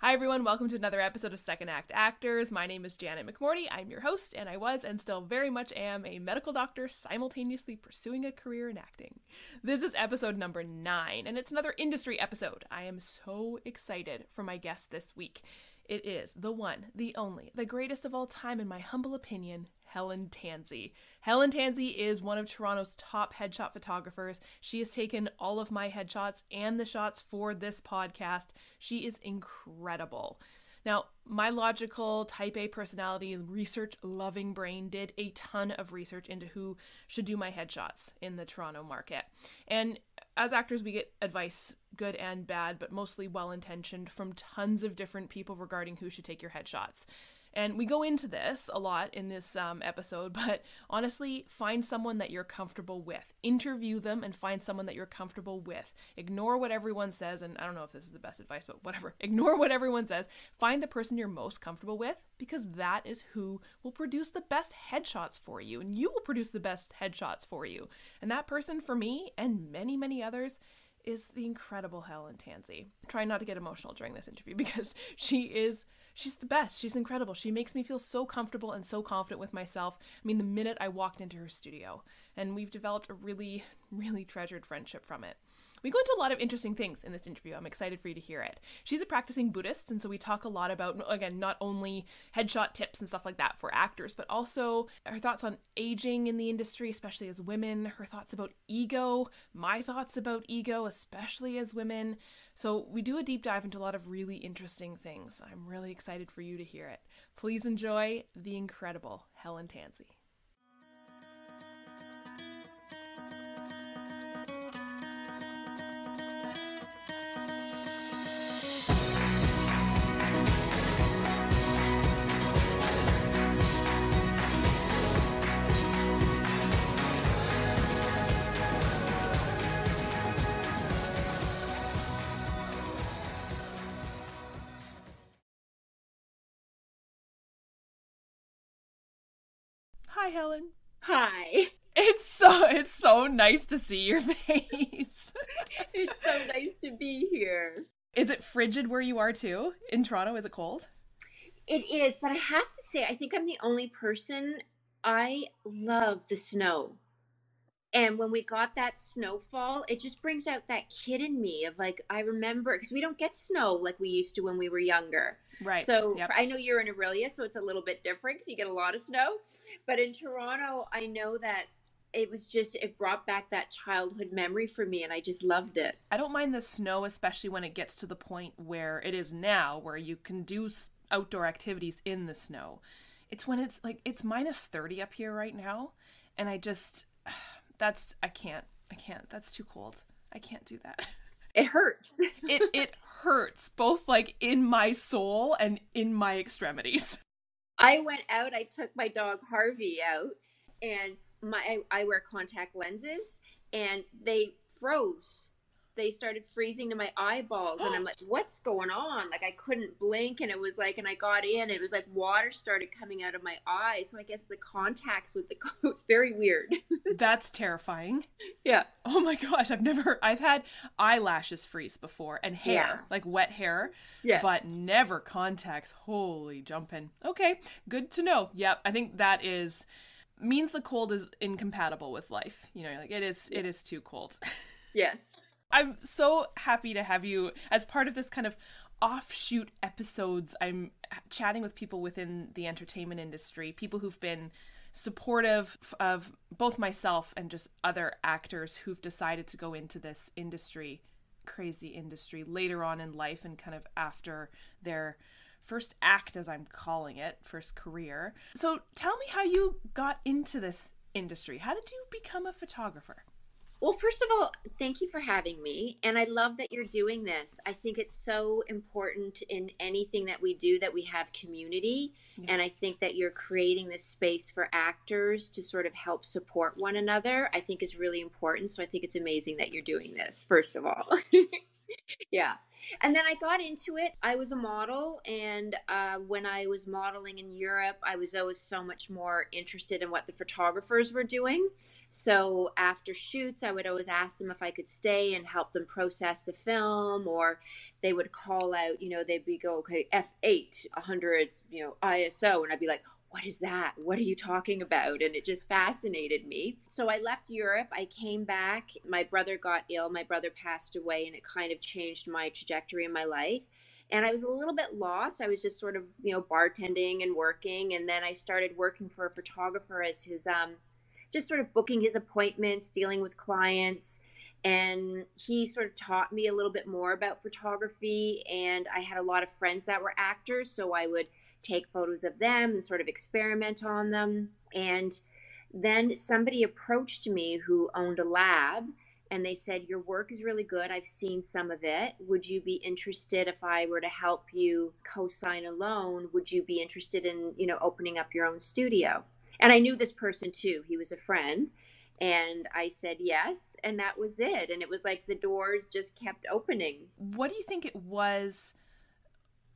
Hi everyone, welcome to another episode of Second Act Actors. My name is Janet McMorty. I'm your host, and I was and still very much am a medical doctor simultaneously pursuing a career in acting. This is episode number 9, and it's another industry episode. I am so excited for my guest this week. It is the one, the only, the greatest of all time in my humble opinion, Helen Tansey. Helen Tansey is one of Toronto's top headshot photographers. She has taken all of my headshots and the shots for this podcast. She is incredible. Now, my logical type A personality, research-loving brain did a ton of research into who should do my headshots in the Toronto market. And as actors, we get advice, good and bad, but mostly well-intentioned, from tons of different people regarding who should take your headshots. And we go into this a lot in this episode, but honestly, find someone that you're comfortable with. Interview them and find someone that you're comfortable with. Ignore what everyone says, and I don't know if this is the best advice, but whatever. Ignore what everyone says. Find the person you're most comfortable with, because that is who will produce the best headshots for you, and you will produce the best headshots for you. And that person, for me, and many, many others, is the incredible Helen Tansey. Try not to get emotional during this interview because she's the best. She's incredible. She makes me feel so comfortable and so confident with myself. I mean, the minute I walked into her studio, and we've developed a really, really treasured friendship from it. We go into a lot of interesting things in this interview. I'm excited for you to hear it. She's a practicing Buddhist, and so we talk a lot about, again, not only headshot tips and stuff like that for actors, but also her thoughts on aging in the industry, especially as women, her thoughts about ego, my thoughts about ego, especially as women. So we do a deep dive into a lot of really interesting things. I'm really excited for you to hear it. Please enjoy the incredible Helen Tansey. Hi, Helen. Hi. It's so nice to see your face. It's so nice to be here. Is it frigid where you are too? In Toronto, is it cold? It is, but I have to say, I think I'm the only person. I love the snow. And when we got that snowfall, it just brings out that kid in me of like, I remember, because we don't get snow like we used to when we were younger. Right. So yep. I know you're in Aurelia, so it's a little bit different because you get a lot of snow. But in Toronto, I know that it brought back that childhood memory for me, and I just loved it. I don't mind the snow, especially when it gets to the point where it is now, where you can do outdoor activities in the snow. It's when it's like, it's minus 30 up here right now, and I can't. That's too cold. I can't do that. It hurts. It hurts, both like in my soul and in my extremities. I went out, I took my dog Harvey out, and I wear contact lenses, and they froze. They started freezing to my eyeballs, and I'm like, what's going on? Like, I couldn't blink, and it was like, and I got in, it was like water started coming out of my eyes, so I guess the contacts with the coat, very weird. That's terrifying. Yeah. Oh my gosh, I've had eyelashes freeze before, and hair, like wet hair, yes. But never contacts. Holy jumping. Okay, good to know. Yep, I think that means the cold is incompatible with life. You know, like it is too cold. Yes. I'm so happy to have you as part of this kind of offshoot episodes. I'm chatting with people within the entertainment industry, people who've been supportive of both myself and just other actors who've decided to go into this industry, crazy industry, later on in life and kind of after their first act, as I'm calling it, first career. So tell me how you got into this industry. How did you become a photographer? Well, first of all, thank you for having me. And I love that you're doing this. I think it's so important in anything that we do that we have community. Yeah. And I think that you're creating this space for actors to sort of help support one another, I think is really important. So I think it's amazing that you're doing this, first of all. Yeah. And then I got into it. I was a model. And when I was modeling in Europe, I was always so much more interested in what the photographers were doing. So after shoots, I would always ask them if I could stay and help them process the film, or they would call out, they'd be go, okay, F8, 100, ISO. And I'd be like, what is that? What are you talking about? And it just fascinated me. So I left Europe. I came back. My brother got ill. My brother passed away, and it kind of changed my trajectory in my life. And I was a little bit lost. I was just sort of, bartending and working. And then I started working for a photographer as his, just sort of booking his appointments, dealing with clients. And he sort of taught me a little bit more about photography. And I had a lot of friends that were actors, so I would take photos of them and sort of experiment on them. And then somebody approached me who owned a lab, and they said, your work is really good. I've seen some of it. Would you be interested if I were to help you co-sign a loan? Would you be interested in, opening up your own studio? And I knew this person too. He was a friend. And I said yes, and that was it. And it was like the doors just kept opening. What do you think it was?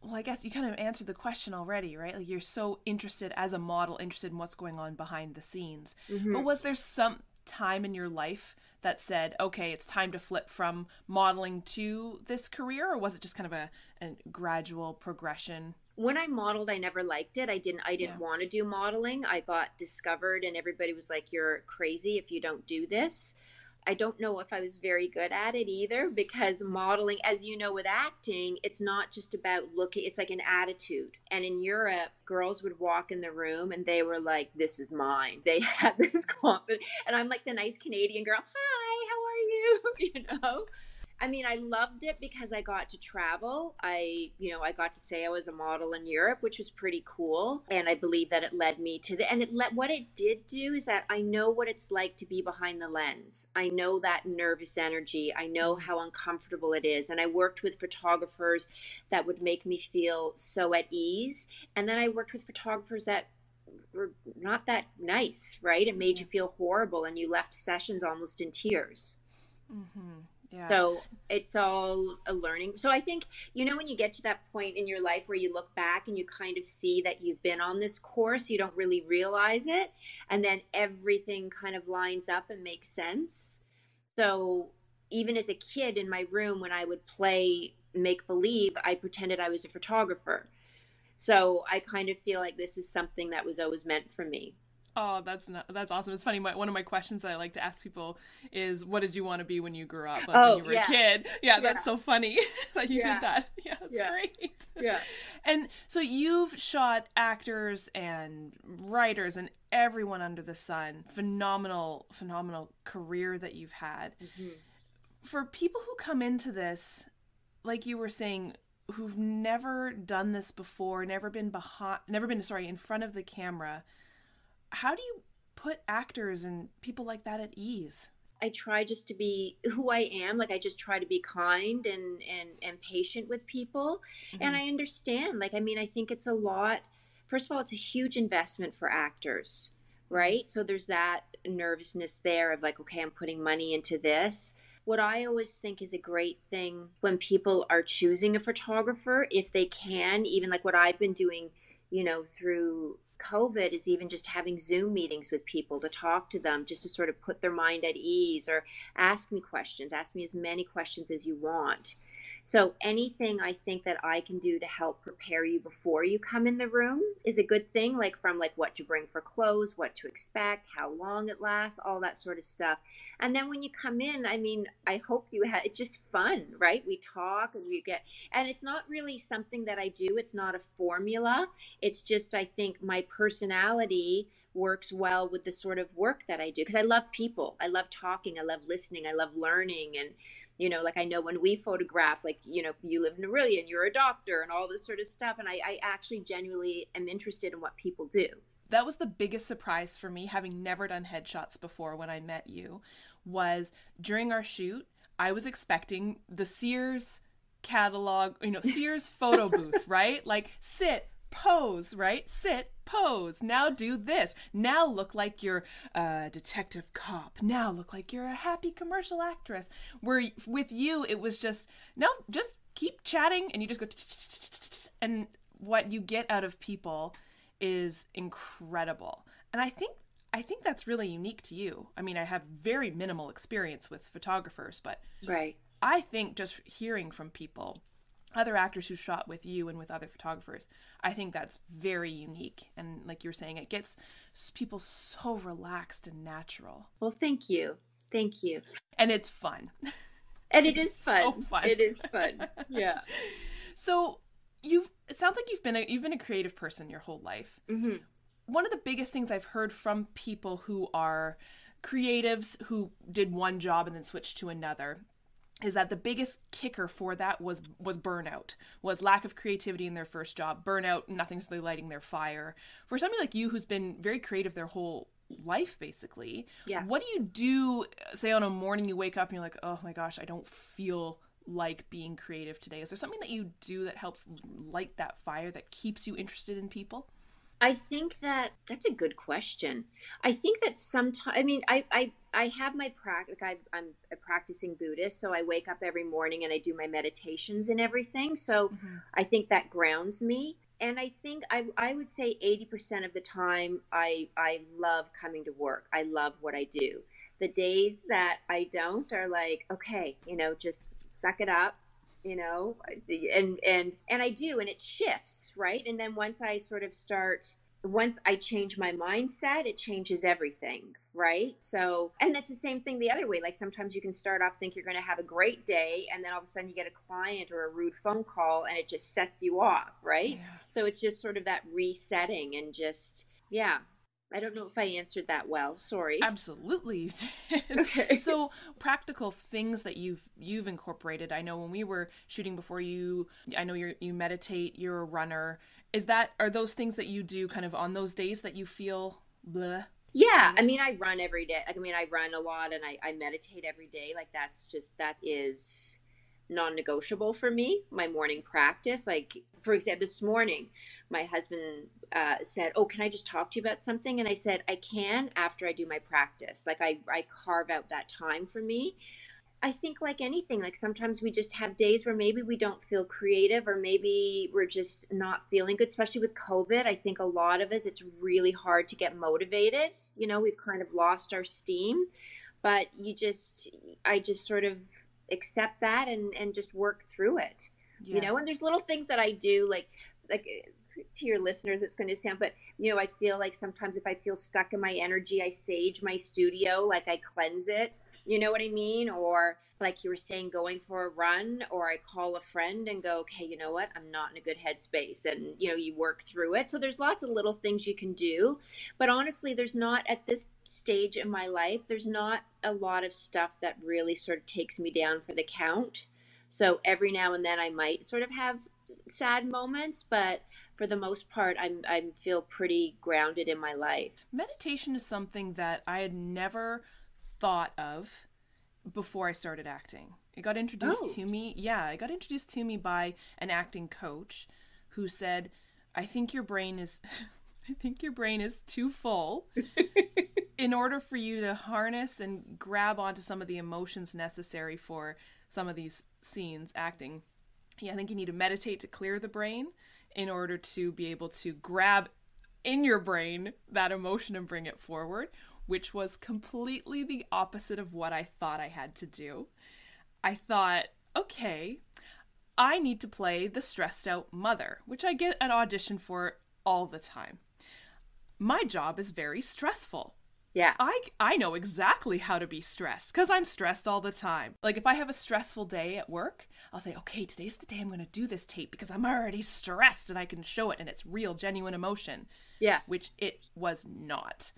Well, I guess you kind of answered the question already, right? Like, you're so interested as a model, interested in what's going on behind the scenes. Mm-hmm. But was there some time in your life that said, okay, it's time to flip from modeling to this career? Or was it just kind of a gradual progression? When I modeled, I never liked it. I didn't want to do modeling. I got discovered and everybody was like, you're crazy if you don't do this. I don't know if I was very good at it either, because modeling, as you know, with acting, it's not just about looking, it's like an attitude. And in Europe, girls would walk in the room and they were like, this is mine. They had this confidence. And I'm like the nice Canadian girl. Hi, how are you? I mean, I loved it because I got to travel. I got to say I was a model in Europe, which was pretty cool. And I believe that it led me to what it did do is that I know what it's like to be behind the lens. I know that nervous energy. I know how uncomfortable it is. And I worked with photographers that would make me feel so at ease. And then I worked with photographers that were not that nice, right? It made you feel horrible and you left sessions almost in tears. Mm-hmm. Yeah. So it's all a learning. So I think, when you get to that point in your life where you look back and you kind of see that you've been on this course, you don't really realize it. And then everything kind of lines up and makes sense. So even as a kid in my room, when I would play make believe, I pretended I was a photographer. So I kind of feel like this is something that was always meant for me. Oh, that's awesome. It's funny. One of my questions that I like to ask people is, what did you want to be when you grew up? Like when you were a kid. Yeah, that's so funny that you did that. Yeah, that's great. Yeah. And so you've shot actors and writers and everyone under the sun. Phenomenal career that you've had. Mm-hmm. For people who come into this, like you were saying, who've never done this before, never been in front of the camera, how do you put actors and people like that at ease? I try just to be who I am. Like, I just try to be kind and patient with people. Mm-hmm. And I understand. Like, I mean, I think it's a lot. First of all, it's a huge investment for actors, right? So there's that nervousness there of like, okay, I'm putting money into this. What I always think is a great thing when people are choosing a photographer, if they can, even like what I've been doing, through COVID, is even just having Zoom meetings with people to talk to them, just to sort of put their mind at ease, or ask me as many questions as you want. So anything I think that I can do to help prepare you before you come in the room is a good thing, like from like what to bring for clothes, what to expect, how long it lasts, all that sort of stuff. And then when you come in, I mean, I hope it's just fun, right? We talk and and it's not really something that I do. It's not a formula. It's just, I think my personality works well with the sort of work that I do, because I love people. I love talking. I love listening. I love learning. And like, I know when we photograph, like, you live in Aurelia and you're a doctor and all this sort of stuff. And I actually genuinely am interested in what people do. That was the biggest surprise for me, having never done headshots before when I met you, was during our shoot, I was expecting the Sears catalog, Sears photo booth, right? Like, sit, pose, right? Sit, pose. Now do this. Now look like you're a detective cop. Now look like you're a happy commercial actress. Where with you, it was just, no, just keep chatting and you just go, and what you get out of people is incredible. And I think that's really unique to you. I mean, I have very minimal experience with photographers, but right. I think just hearing from people, other actors who shot with you and with other photographers, I think that's very unique. And like you were saying, it gets people so relaxed and natural. Well, thank you. Thank you. And it's fun. And it is fun. So fun. It is fun. Yeah. So it sounds like you've been a creative person your whole life. Mm-hmm. One of the biggest things I've heard from people who are creatives who did one job and then switched to another is that the biggest kicker for that was burnout, was lack of creativity in their first job. Burnout, nothing's really lighting their fire. For somebody like you who's been very creative their whole life, basically, what do you do, say on a morning you wake up and you're like, oh my gosh, I don't feel like being creative today? Is there something that you do that helps light that fire, that keeps you interested in people? I think that's a good question. I think that sometimes, I mean, I have my practice, I'm a practicing Buddhist, so I wake up every morning and I do my meditations and everything. So I think that grounds me. And I think I would say 80% of the time, I love coming to work. I love what I do. The days that I don't are like, okay, just suck it up. And I do, and it shifts, right? And then once I change my mindset, it changes everything, right? So, and that's the same thing the other way. Like sometimes you can start off think you're going to have a great day, and then all of a sudden you get a client or a rude phone call and it just sets you off, right? Yeah. So it's just sort of that resetting and just, yeah. I don't know if I answered that well. Sorry. Absolutely you did. Okay. So practical things that you've incorporated. I know when we were shooting before you, I know you meditate, you're a runner. Are those things that you do kind of on those days that you feel bleh? Yeah. I mean, I run every day. I run a lot and I meditate every day. Like that is non-negotiable for me, my morning practice. Like, for example, this morning my husband said, oh, can I just talk to you about something? And I said, I can after I do my practice. Like I carve out that time for me. I think like anything, like sometimes we just have days where maybe we don't feel creative, or maybe we're just not feeling good, especially with COVID. I think a lot of us, it's really hard to get motivated. We've kind of lost our steam, but I just sort of accept that and just work through it. And there's little things that I do, like to your listeners it's going to sound, but I feel like sometimes if I feel stuck in my energy, I sage my studio, like I cleanse it, you know what I mean? Or like you were saying, going for a run, or I call a friend and go, okay, you know what, I'm not in a good headspace, and you work through it. So there's lots of little things you can do, but honestly, there's not, at this stage in my life, there's not a lot of stuff that really sort of takes me down for the count. So every now and then I might sort of have sad moments, but for the most part, I feel pretty grounded in my life. Meditation is something that I had never thought of before I started acting. It got introduced to me. Yeah, it got introduced to me by an acting coach who said, I think your brain is too full in order for you to harness and grab onto some of the emotions necessary for some of these scenes acting. Yeah, I think you need to meditate to clear the brain in order to be able to grab in your brain that emotion and bring it forward, which was completely the opposite of what I thought I had to do. I thought, okay, I need to play the stressed out mother, which I get an audition for all the time. My job is very stressful. Yeah. I know exactly how to be stressed because I'm stressed all the time. Like if I have a stressful day at work, I'll say, okay, today's the day I'm going to do this tape because I'm already stressed and I can show it and it's real, genuine emotion. Yeah. Which it was not.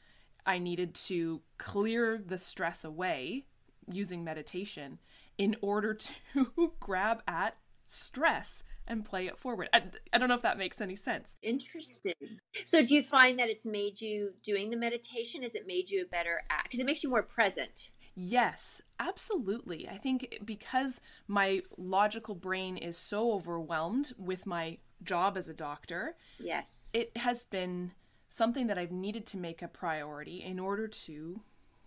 I needed to clear the stress away using meditation in order to grab at stress and play it forward. I don't know if that makes any sense. Interesting. So do you find that it's made you, doing the meditation, has it made you a better actor? Because it makes you more present. Yes, absolutely. I think because my logical brain is so overwhelmed with my job as a doctor, Yes. it has been something that I've needed to make a priority in order to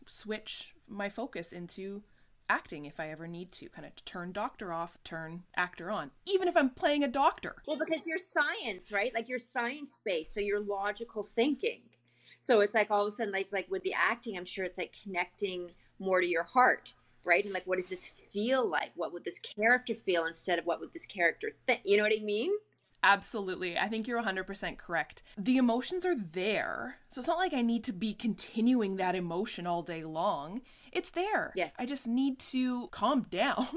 switch my focus into acting if I ever need to, kind of turn doctor off, turn actor on, even if I'm playing a doctor. Well, because you're science, right? Like you're science-based, so you're logical thinking. So it's like all of a sudden, like with the acting, I'm sure it's like connecting more to your heart, right? And like, what does this feel like? What would this character feel instead of what would this character think? You know what I mean? Absolutely. I think you're 100% correct. The emotions are there. So it's not like I need to be continuing that emotion all day long. It's there. Yes. I just need to calm down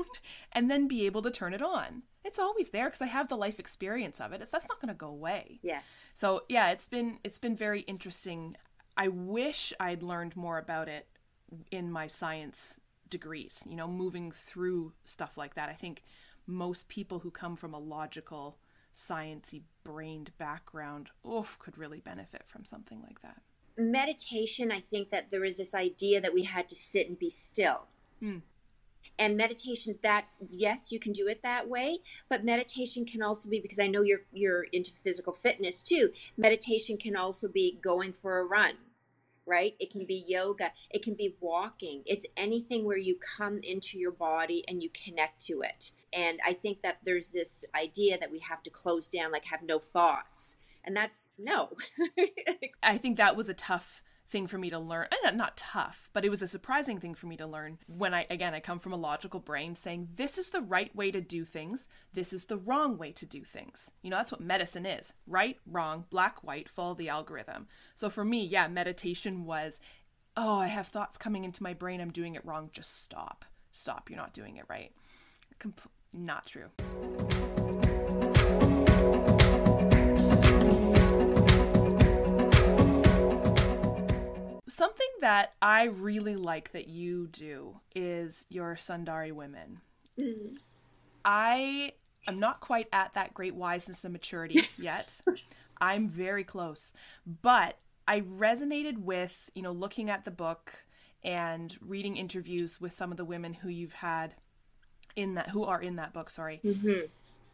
and then be able to turn it on. It's always there because I have the life experience of it. That's not going to go away. Yes. So yeah, it's been very interesting. I wish I'd learned more about it in my science degrees, you know, moving through stuff like that. I think most people who come from a logical, sciencey brained background, could really benefit from something like that. Meditation, I think that there is this idea that we had to sit and be still. And meditation, that, yes, you can do it that way, but meditation can also be, because I know you're into physical fitness too, meditation can also be going for a run, right? It can be yoga, it can be walking. It's anything where you come into your body and you connect to it. And I think that there's this idea that we have to close down, like have no thoughts. And that's no. I think that was a tough thing for me to learn. Not tough, but it was a surprising thing for me to learn when I come from a logical brain saying, this is the right way to do things. This is the wrong way to do things. You know, that's what medicine is. Right, wrong, black, white, follow the algorithm. So for me, yeah, meditation was, I have thoughts coming into my brain. I'm doing it wrong. Just stop. Stop. You're not doing it right. Not true. Something that I really like that you do is your Sundari Women. Mm. I am not quite at that great wiseness and maturity yet. I'm very close. But I resonated with, you know, looking at the book and reading interviews with some of the women who you've had who are in that book,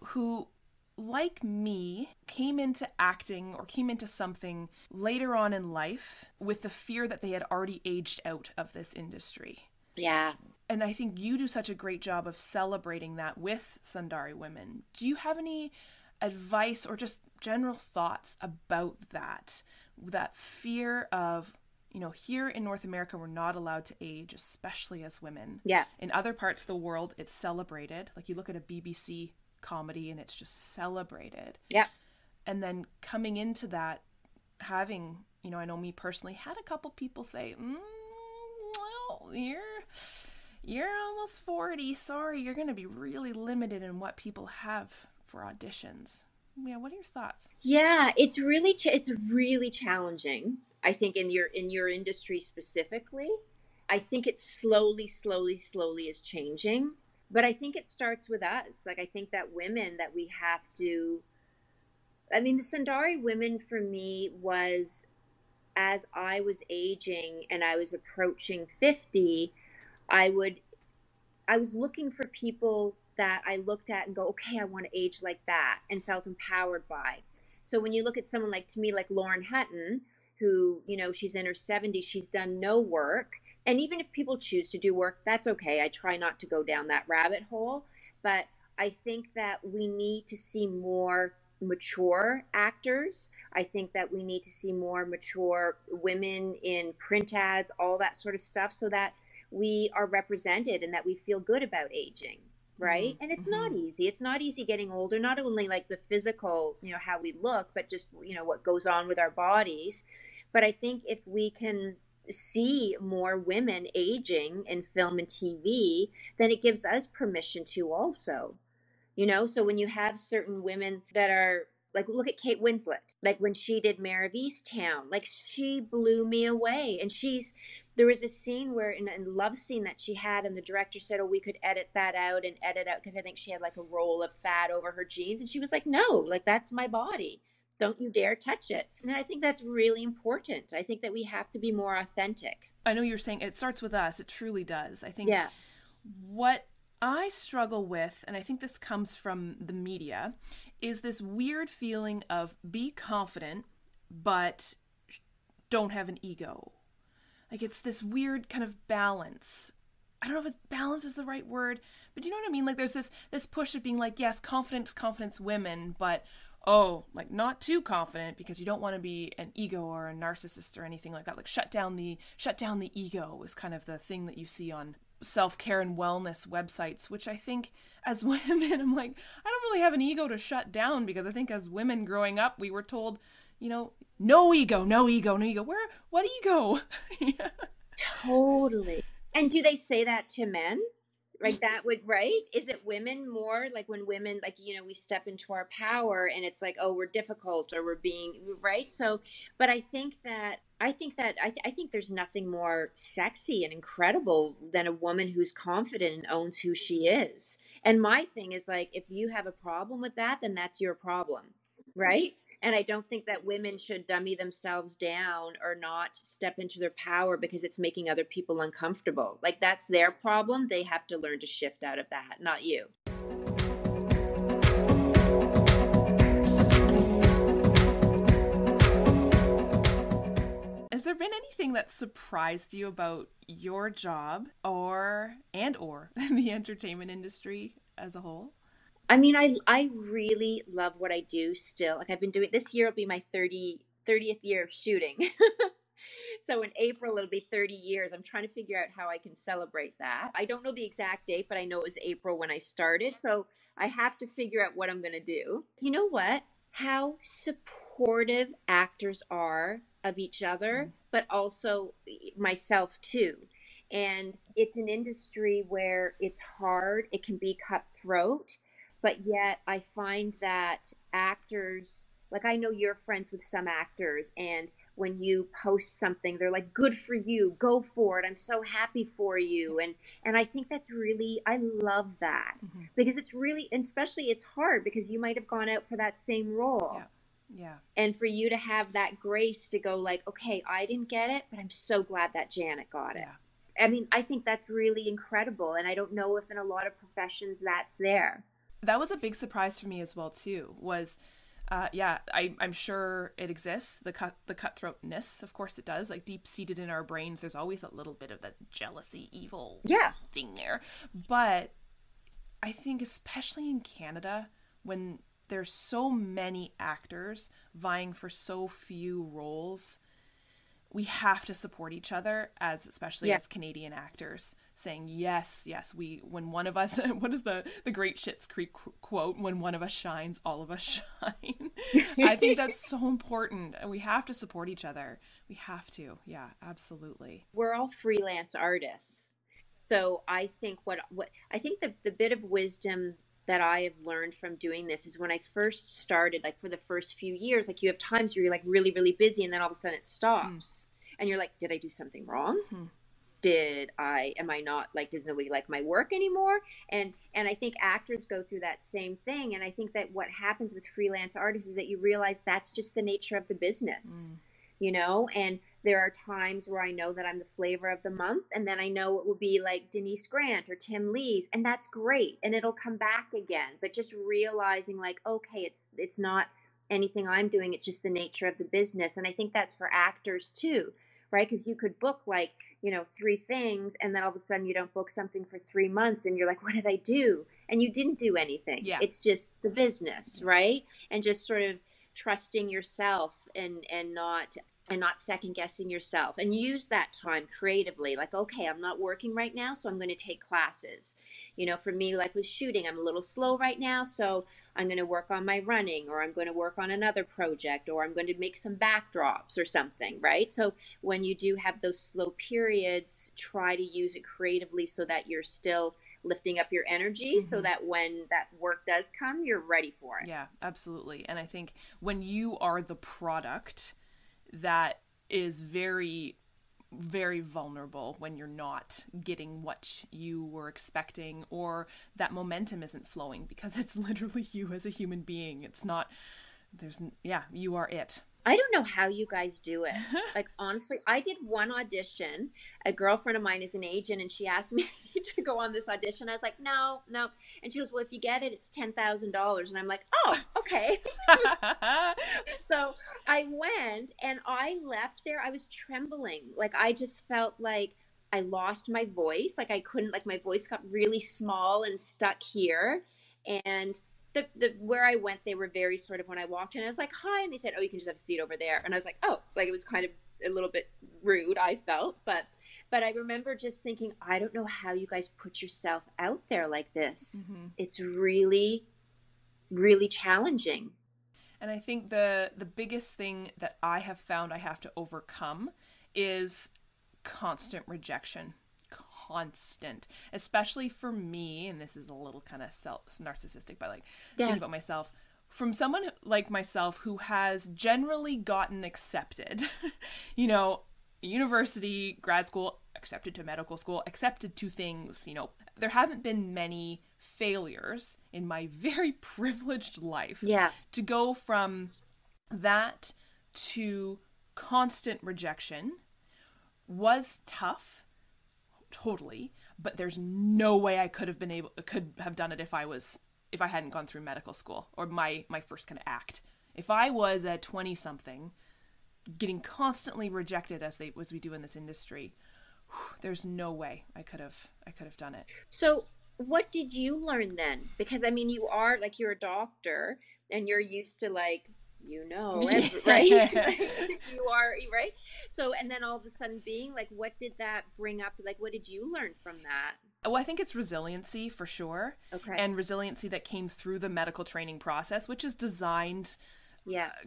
who, like me, came into acting or came into something later on in life with the fear that they had already aged out of this industry. Yeah. And I think you do such a great job of celebrating that with Sundari Women. Do you have any advice or just general thoughts about that fear of, you know, here in North America, we're not allowed to age, especially as women. Yeah. In other parts of the world, it's celebrated. Like you look at a BBC comedy and it's just celebrated. Yeah. And then coming into that, having, you know, I know me personally, had a couple people say, well, you're almost 40. Sorry, you're going to be really limited in what people have for auditions. Yeah, what are your thoughts? Yeah, it's really challenging. I think in your industry specifically, I think it slowly is changing. But I think it starts with us. Like, I think that women that we have to, I mean, the Sundari Women for me was, as I was aging and I was approaching 50, I was looking for people that I looked at and go, okay, I want to age like that, and felt empowered by. So when you look at someone like Lauren Hutton, who, you know, she's in her 70s, she's done no work. And even if people choose to do work, that's okay. I try not to go down that rabbit hole. But I think that we need to see more mature actors. I think that we need to see more mature women in print ads, all that sort of stuff, so that we are represented and that we feel good about aging. Right. And it's not easy. It's not easy getting older, not only like the physical, you know, how we look, but just, you know, what goes on with our bodies. But I think if we can see more women aging in film and TV, then it gives us permission to also, you know, so when you have certain women that are like, look at Kate Winslet, like when she did Mare of Easttown, like she blew me away. And there was a scene where in a love scene that she had, and the director said, we could edit that out because I think she had like a roll of fat over her jeans. And she was like, no, like that's my body. Don't you dare touch it. And I think that's really important. I think that we have to be more authentic. I know you're saying it starts with us. It truly does. I think what I struggle with, and I think this comes from the media, is this weird feeling of be confident, but don't have an ego. Like, it's this weird kind of balance. I don't know if balance is the right word, but you know what I mean? Like, there's this push of being like, yes, confidence women, but like, not too confident, because you don't want to be an ego or a narcissist or anything like that. Like, shut down the ego is kind of the thing that you see on self-care and wellness websites, which I think as women, I'm like, I don't really have an ego to shut down, because I think as women growing up, we were told, no ego. What ego? Yeah. Totally. And do they say that to men? Like, that would, right? Is it women more like when women, like, we step into our power and it's like, oh, we're difficult or we're being, right? So, but I think there's nothing more sexy and incredible than a woman who's confident and owns who she is. And my thing is, like, if you have a problem with that, then that's your problem, right? And I don't think that women should dummy themselves down or not step into their power because it's making other people uncomfortable. Like, that's their problem. They have to learn to shift out of that, not you. Has there been anything that surprised you about your job or the entertainment industry as a whole? I mean, I really love what I do still. Like, I've been doing, this year will be my 30th year of shooting. So in April, it'll be 30 years. I'm trying to figure out how I can celebrate that. I don't know the exact date, but I know it was April when I started. So I have to figure out what I'm going to do. You know what? How supportive actors are of each other, but also myself too. And it's an industry where it's hard. It can be cutthroat. But yet I find that actors, like, I know you're friends with some actors, and when you post something, they're like, good for you, go for it, I'm so happy for you. And I think that's really, I love that. Mm-hmm. Because it's really, and especially it's hard because you might have gone out for that same role. Yeah. And for you to have that grace to go like, okay, I didn't get it, but I'm so glad that Janet got it. I mean, I think that's really incredible. And I don't know if in a lot of professions that's there. That was a big surprise for me as well too, was I'm sure it exists, the cutthroatness, of course it does, like deep seated in our brains there's always a little bit of that jealousy, evil thing there. But I think especially in Canada, when there's so many actors vying for so few roles, we have to support each other, especially as Canadian actors, saying yes, when one of us, what is the great Schitt's Creek quote, when one of us shines, all of us shine. I think that's so important. We have to support each other. We have to. Yeah, absolutely. We're all freelance artists. So I think the bit of wisdom that I have learned from doing this is when I first started, like for the first few years, like you have times where you're like really, really busy and then all of a sudden it stops and you're like, did I do something wrong? Am I not, like, does nobody like my work anymore? And I think actors go through that same thing. And I think that what happens with freelance artists is that you realize that's just the nature of the business, and there are times where I know that I'm the flavor of the month, and then I know it will be like Denise Grant or Tim Lee's, and that's great, and it'll come back again. But just realizing, like, okay, it's not anything I'm doing, it's just the nature of the business. And I think that's for actors too, right? Because you could book like, 3 things, and then all of a sudden you don't book something for 3 months, and you're like, what did I do? And you didn't do anything. Yeah. It's just the business, right? And just sort of trusting yourself and not second guessing yourself, and use that time creatively. Like, okay, I'm not working right now, so I'm going to take classes. For me, like with shooting, I'm a little slow right now, so I'm going to work on my running, or I'm going to work on another project, or I'm going to make some backdrops or something, right? So when you do have those slow periods, try to use it creatively so that you're still lifting up your energy, so that when that work does come, you're ready for it. Yeah, absolutely. And I think when you are the product, that is very, very vulnerable when you're not getting what you were expecting, or that momentum isn't flowing, because it's literally you as a human being. It's not, you are it. I don't know how you guys do it. Like, honestly, I did one audition. A girlfriend of mine is an agent, and she asked me to go on this audition. I was like, no, no. And she goes, well, if you get it, it's $10,000. And I'm like, oh, okay. So I went, and I left there. I was trembling. Like, I just felt like I lost my voice. Like, I couldn't, like, my voice got really small and stuck here. And the where I went, they were very sort of, when I walked in, I was like, hi, and they said, oh, you can just have a seat over there. And I was like, oh, like, it was kind of a little bit rude, I felt, but I remember just thinking, I don't know how you guys put yourself out there like this. Mm-hmm. It's really, really challenging. And I think the biggest thing that I have found I have to overcome is constant rejection. Constant, especially for me, and this is a little kind of narcissistic, but like thinking about myself, from someone like myself who has generally gotten accepted, you know, university, grad school, accepted to medical school, accepted to things, you know, there haven't been many failures in my very privileged life. To go from that to constant rejection was tough. Totally, but there's no way I could have done it if I hadn't gone through medical school or my first kind of act. If I was a 20 something getting constantly rejected as we do in this industry, there's no way I could have done it. So what did you learn then? Because I mean, you're a doctor and you're used to, like, right? You are, right? So, and then all of a sudden being like, what did that bring up? Like, what did you learn from that? Well, I think it's resiliency for sure. Okay. And resiliency that came through the medical training process, which is designed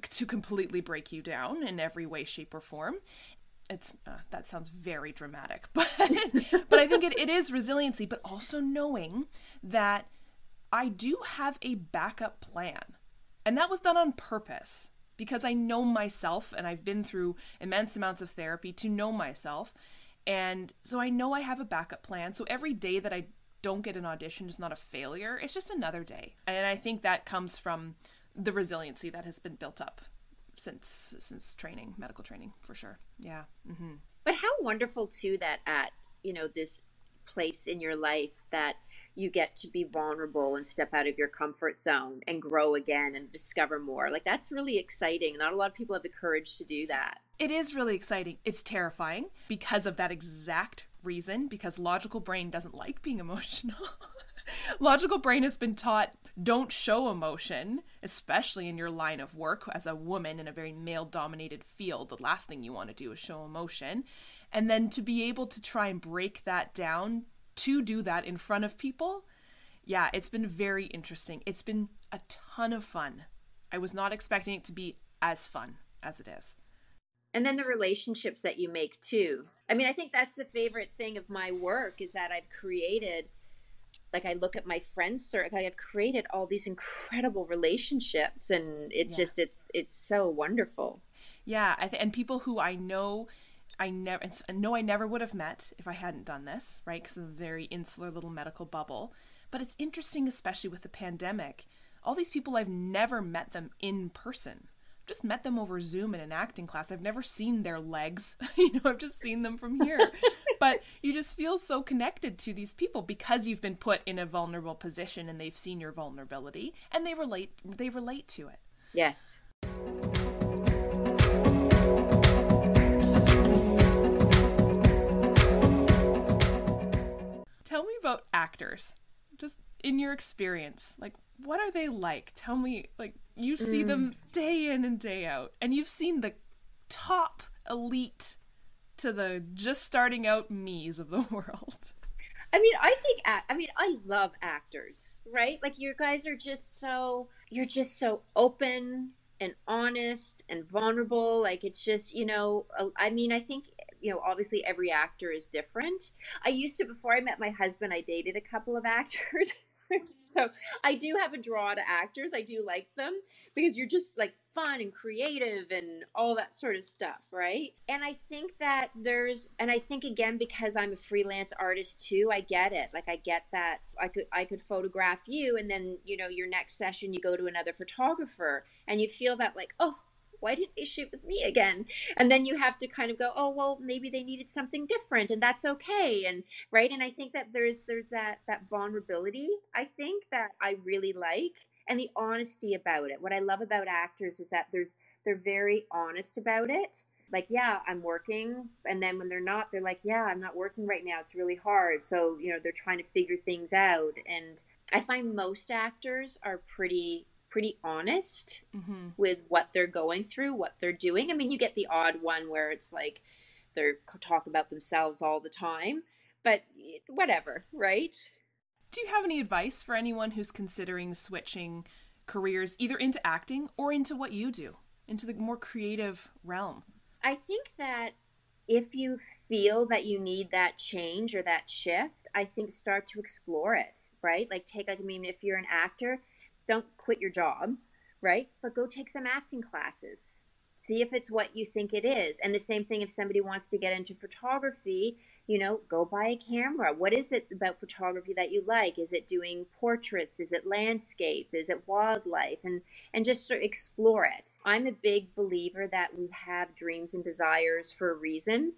to completely break you down in every way, shape, or form. It's that sounds very dramatic, but I think it is resiliency, but also knowing that I do have a backup plan. And that was done on purpose because I know myself, and I've been through immense amounts of therapy to know myself. And so I know I have a backup plan. So every day that I don't get an audition is not a failure. It's just another day. And I think that comes from the resiliency that has been built up since training, medical training, for sure. Yeah. Mm-hmm. But how wonderful too that at, you know, this place in your life that you get to be vulnerable and step out of your comfort zone and grow again and discover more. Like, that's really exciting. Not a lot of people have the courage to do that. It is really exciting. It's terrifying because of that exact reason, because logical brain doesn't like being emotional. Logical brain has been taught, don't show emotion, especially in your line of work as a woman in a very male-dominated field. The last thing you want to do is show emotion. And then to be able to try and break that down, to do that in front of people, yeah, it's been very interesting. It's been a ton of fun. I was not expecting it to be as fun as it is. And then the relationships that you make too. I mean, I think that's the favorite thing of my work is that I've created, like, I look at my friends circle, I have created all these incredible relationships, and it's just, it's so wonderful. Yeah. And people who I know I never would have met if I hadn't done this, right? Because of a very insular little medical bubble. But it's interesting, especially with the pandemic, all these people, I've never met them in person. I've just met them over Zoom in an acting class. I've never seen their legs. I've just seen them from here. But you just feel so connected to these people because you've been put in a vulnerable position and they've seen your vulnerability and they relate to it. Yes. Tell me about actors, just in your experience. Like, what are they like? Tell me, like, you see them day in and day out, and you've seen the top elite to the just starting out me's of the world. I mean, I love actors, right? Like, you guys are you're just so open and honest and vulnerable. Like, it's just, I mean, I think, obviously every actor is different. Before I met my husband, I dated a couple of actors. So I do have a draw to actors. I do like them because you're just like fun and creative and all that sort of stuff, right? And I think that again, because I'm a freelance artist too, I get it. Like, I get that I could photograph you, and then, your next session you go to another photographer and you feel that, like, oh, why didn't they shoot with me again? And then you have to kind of go, oh, well, maybe they needed something different, and that's okay. And right. And I think that there's that vulnerability, I think, that I really like, and the honesty about it. What I love about actors is that they're very honest about it. Like, yeah, I'm working. And then when they're not, they're like, yeah, I'm not working right now. It's really hard. So, they're trying to figure things out. And I find most actors are pretty honest with what they're going through, what they're doing. I mean, you get the odd one where it's like they're talk about themselves all the time, but whatever, right? Do you have any advice for anyone who's considering switching careers either into acting or into what you do, into the more creative realm? I think that if you feel that you need that change or that shift, I think start to explore it, right? Like if you're an actor, don't quit your job, right? But go take some acting classes. See if it's what you think it is. And the same thing if somebody wants to get into photography, go buy a camera. What is it about photography that you like? Is it doing portraits? Is it landscape? Is it wildlife? And just sort of explore it. I'm a big believer that we have dreams and desires for a reason,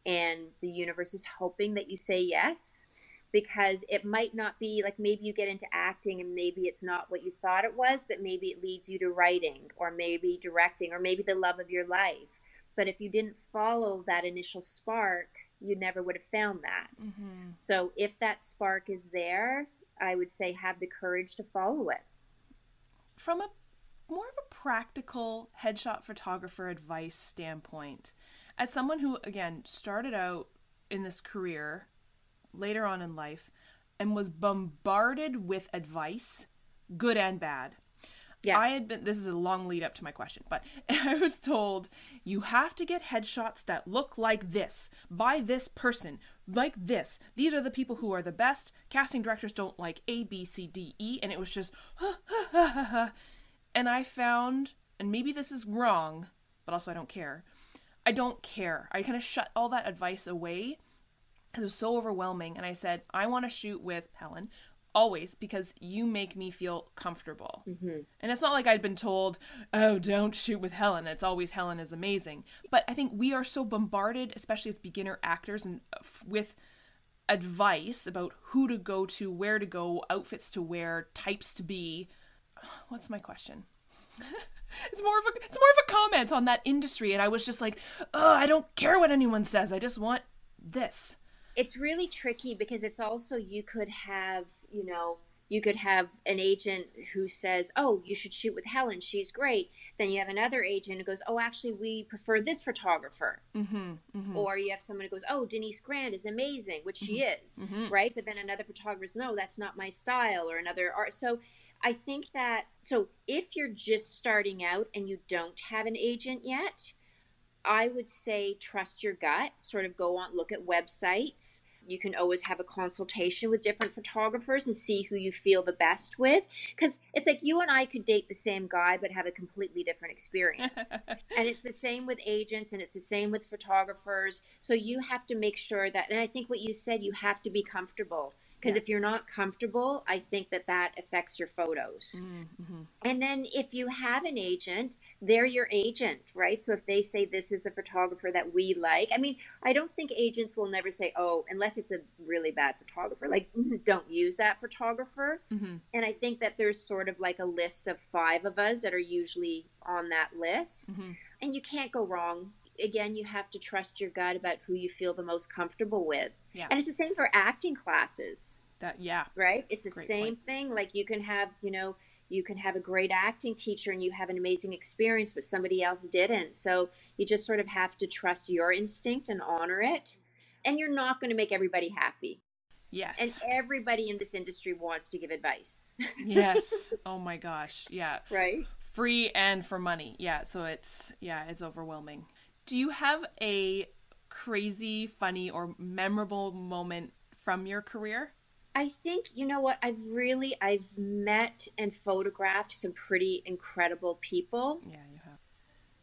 and the universe is hoping that you say yes. Because it might not be like, maybe you get into acting and maybe it's not what you thought it was, but maybe it leads you to writing or maybe directing or maybe the love of your life. But if you didn't follow that initial spark, you never would have found that. So if that spark is there, I would say have the courage to follow it. From a more of a practical headshot photographer advice standpoint, as someone who, again, started out in this career later on in life and was bombarded with advice, good and bad. Yeah. This is a long lead up to my question, but I was told you have to get headshots that look like this, by this person, like this. These are the people who are the best. Casting directors don't like A, B, C, D, E. And it was just, and I found, and maybe this is wrong, but also I don't care. I don't care. I kind of shut all that advice away because it was so overwhelming. And I said, I want to shoot with Helen always because you make me feel comfortable. And it's not like I'd been told, oh, don't shoot with Helen. It's always Helen is amazing. But I think we are so bombarded, especially as beginner actors, and with advice about who to go to, where to go, outfits to wear, types to be. What's my question? It's more of a comment on that industry. And I was just like, oh, I don't care what anyone says. I just want this. It's really tricky because it's also, you could have an agent who says, oh, you should shoot with Helen. She's great. Then you have another agent who goes, oh, actually, we prefer this photographer. Or you have someone who goes, oh, Denise Grant is amazing, which she is, right? But then another photographer goes, no, that's not my style, or another art. So I think that, so if you're just starting out and you don't have an agent yet, I would say trust your gut, sort of go on, look at websites. You can always have a consultation with different photographers and see who you feel the best with. Because it's like you and I could date the same guy but have a completely different experience. And it's the same with agents, and it's the same with photographers. So you have to make sure that, and I think what you said, you have to be comfortable. Because if you're not comfortable, I think that affects your photos. And then if you have an agent, they're your agent, right? So if they say this is a photographer that we like, I mean, I don't think agents will never say, oh, unless it's a really bad photographer, like don't use that photographer. And I think that there's sort of like a list of 5 of us that are usually on that list. And you can't go wrong. Again, you have to trust your gut about who you feel the most comfortable with. And it's the same for acting classes. Right? It's the same thing. Like you can have, you can have a great acting teacher and you have an amazing experience, but somebody else didn't. So you just sort of have to trust your instinct and honor it. And you're not going to make everybody happy. Yes. And everybody in this industry wants to give advice. Yes. Oh my gosh. Yeah. Right? Free and for money. Yeah. So it's overwhelming. Do you have a crazy, funny, or memorable moment from your career? I think, you know what, I've met and photographed some pretty incredible people. Yeah, you have.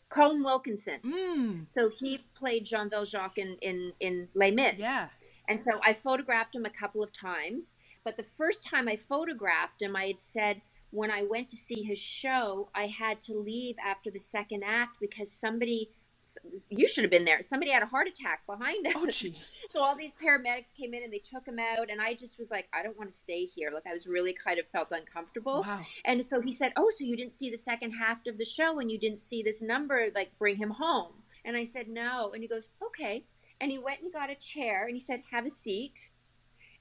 Colin Wilkinson. So he played Jean Valjean in Les Mis. Yeah. And so I photographed him a couple of times. But the first time I photographed him, I had said, when I went to see his show, I had to leave after the second act because somebody, you should have been there, somebody had a heart attack behind us. Oh, gee. So all these paramedics came in and they took him out, and I just was like, I don't want to stay here. Like, I was really kind of felt uncomfortable. Wow. And so he said, oh, so you didn't see the second half of the show and you didn't see this number, like, bring him home. And I said, no. And he goes, okay. And he went and he got a chair and he said, have a seat.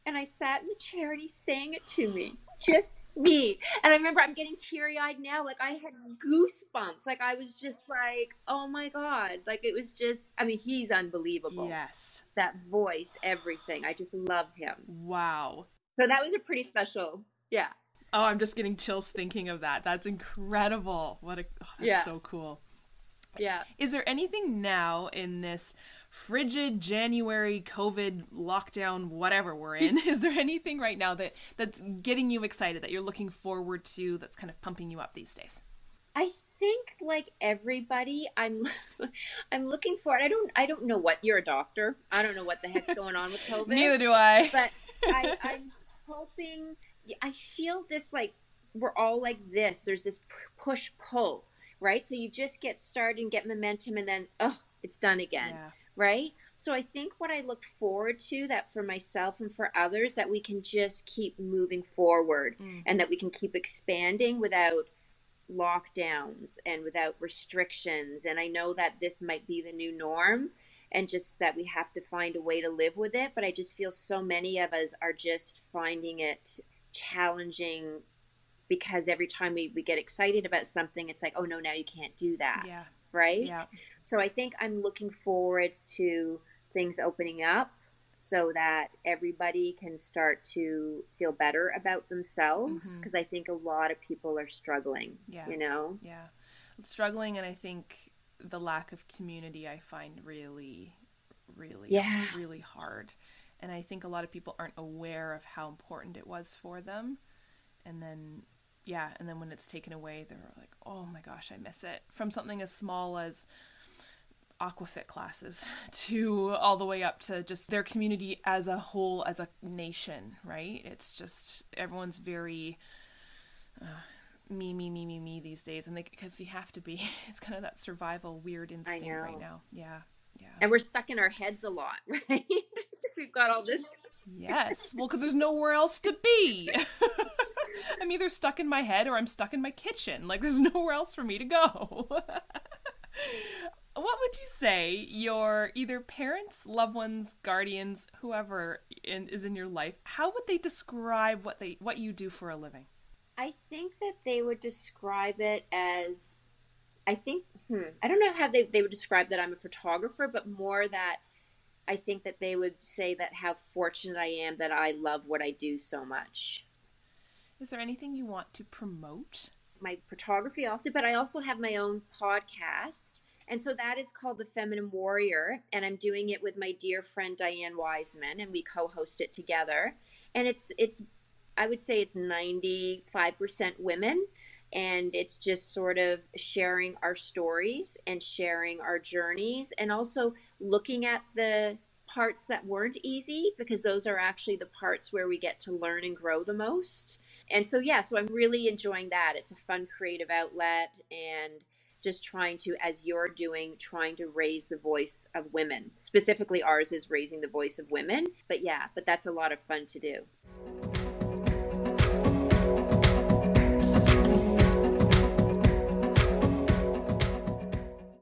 And I sat in the chair and he sang it to me. Just me. And I remember I'm getting teary-eyed now. Like, I had goosebumps. Like, I was just like, oh my God. Like, it was just, I mean, he's unbelievable. Yes. That voice, everything. I just love him. Wow. So that was a pretty special, yeah. Oh, I'm just getting chills thinking of that. That's incredible. That's so cool. Yeah. Is there anything now in this frigid January COVID lockdown, whatever we're in, is there anything right now that's getting you excited, that you're looking forward to, that's kind of pumping you up these days? I think, like everybody, I'm looking for it. I don't know what, you're a doctor. I don't know what the heck's going on with COVID. Neither do I. But I'm hoping, I feel this, like, we're all like this. There's this push-pull, right? So you just get started and get momentum and then, it's done again. Yeah. Right? So I think what I look forward to, that for myself and for others, that we can just keep moving forward and that we can keep expanding without lockdowns and without restrictions. And I know that this might be the new norm and just that we have to find a way to live with it. But I just feel so many of us are just finding it challenging because every time we get excited about something, it's like, oh no, now you can't do that. Yeah. Right? Yeah. So I think I'm looking forward to things opening up so that everybody can start to feel better about themselves, because I think a lot of people are struggling, you know? Yeah. Struggling, and I think the lack of community I find really, really hard. And I think a lot of people aren't aware of how important it was for them. And then when it's taken away, they're like, oh my gosh, I miss it. From something as small as aquafit classes to all the way up to just their community as a whole, as a nation, right? It's just, everyone's very me these days. And because you have to be, it's kind of that survival weird instinct right now. Yeah. Yeah. And we're stuck in our heads a lot, right? Because we've got all this stuff. Yes. Well, because there's nowhere else to be. I'm either stuck in my head or I'm stuck in my kitchen. Like, there's nowhere else for me to go. What would you say your either parents, loved ones, guardians, whoever is in your life, how would they describe what you do for a living? I think that they would describe it as, I don't know how they would describe that I'm a photographer, but more that I think that they would say that how fortunate I am that I love what I do so much. Is there anything you want to promote? My photography also, but I also have my own podcast. And so that is called The Feminine Warrior. And I'm doing it with my dear friend Diane Wiseman, and we co-host it together. And it's I would say it's 95% women. And it's just sort of sharing our stories and sharing our journeys, and also looking at the parts that weren't easy, because those are actually the parts where we get to learn and grow the most. And so, so I'm really enjoying that. It's a fun creative outlet, and just trying to, as you're doing, trying to raise the voice of women. Specifically, ours is raising the voice of women. But that's a lot of fun to do.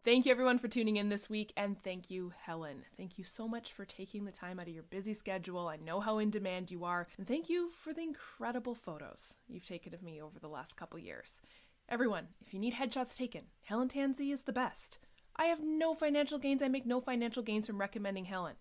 Thank you everyone for tuning in this week, and thank you, Helen. Thank you so much for taking the time out of your busy schedule. I know how in demand you are, and thank you for the incredible photos you've taken of me over the last couple years. Everyone, if you need headshots taken, Helen Tansey is the best. I have no financial gains. I make no financial gains from recommending Helen.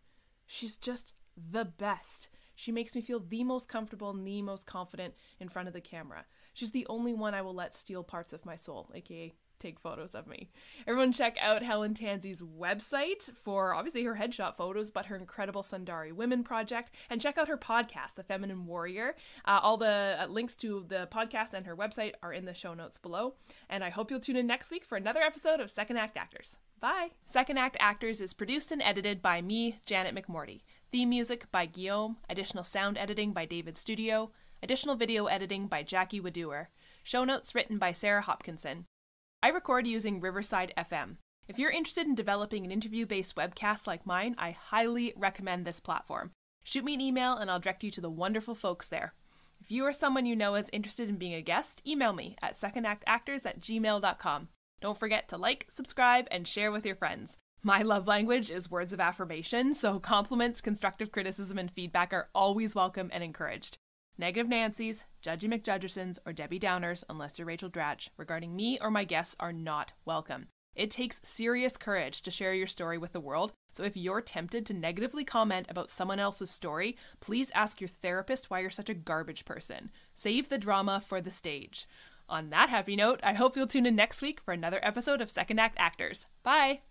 She's just the best. She makes me feel the most comfortable and the most confident in front of the camera. She's the only one I will let steal parts of my soul, aka take photos of me. Everyone check out Helen Tansey's website for obviously her headshot photos, but her incredible Sundari Women project, and check out her podcast, The Feminine Warrior. All the links to the podcast and her website are in the show notes below. And I hope you'll tune in next week for another episode of Second Act Actors. Bye! Second Act Actors is produced and edited by me, Janet McMorty. Theme music by Guillaume. Additional sound editing by David Studio. Additional video editing by Jackie Wadoer. Show notes written by Sarah Hopkinson. I record using Riverside FM. If you're interested in developing an interview-based webcast like mine, I highly recommend this platform. Shoot me an email and I'll direct you to the wonderful folks there. If you or someone you know is interested in being a guest, email me at secondactactors@gmail.com. Don't forget to like, subscribe, and share with your friends. My love language is words of affirmation, so compliments, constructive criticism, and feedback are always welcome and encouraged. Negative Nancys, Judgy McJudgersons, or Debbie Downers, unless you're Rachel Dratch, regarding me or my guests are not welcome. It takes serious courage to share your story with the world, so if you're tempted to negatively comment about someone else's story, please ask your therapist why you're such a garbage person. Save the drama for the stage. On that happy note, I hope you'll tune in next week for another episode of Second Act Actors. Bye!